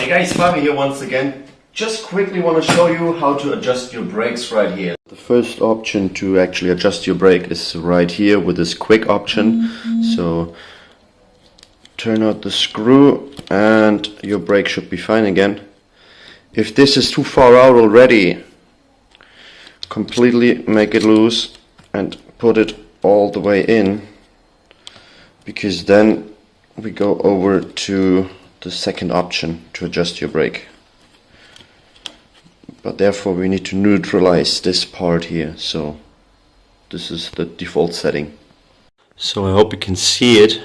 Hey guys, Fabi here once again. Just quickly want to show you how to adjust your brakes right here. The first option to actually adjust your brake is right here with this quick option. So turn out the screw and your brake should be fine again. If this is too far out already, completely make it loose and put it all the way in, because then we go over to the second option to adjust your brake. But therefore we need to neutralize this part here, so this is the default setting. So I hope you can see it.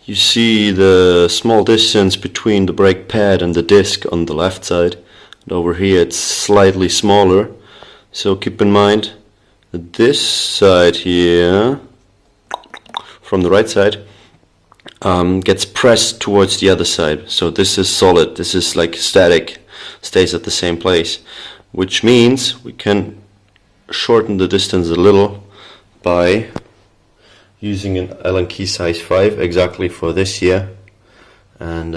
You see the small distance between the brake pad and the disc on the left side, and over here it's slightly smaller. So keep in mind that this side here, from the right side, gets pressed towards the other side. So this is solid, this is like static, stays at the same place, which means we can shorten the distance a little by using an Allen key size 5 exactly for this here, and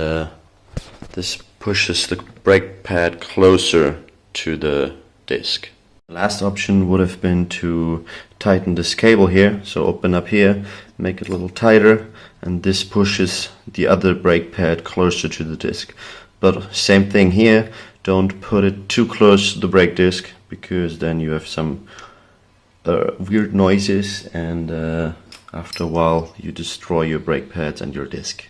this pushes the brake pad closer to the disc. The last option would have been to tighten this cable here, so open up here, make it a little tighter, and this pushes the other brake pad closer to the disc. But same thing here, don't put it too close to the brake disc, because then you have some weird noises, and after a while you destroy your brake pads and your disc.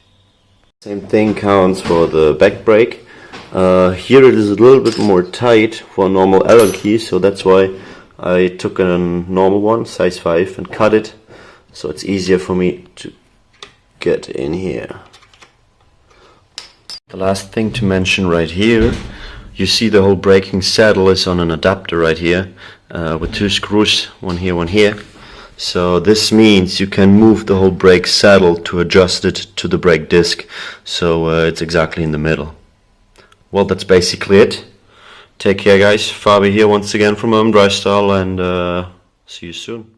Same thing counts for the back brake. Here it is a little bit more tight for a normal Allen key, so that's why I took a normal one, size 5, and cut it, so it's easier for me to get in here. The last thing to mention right here, you see the whole braking saddle is on an adapter right here, with 2 screws, one here, one here. So this means you can move the whole brake saddle to adjust it to the brake disc, so it's exactly in the middle. Well, that's basically it. Take care guys, Fabi here once again from Dry Style, and see you soon.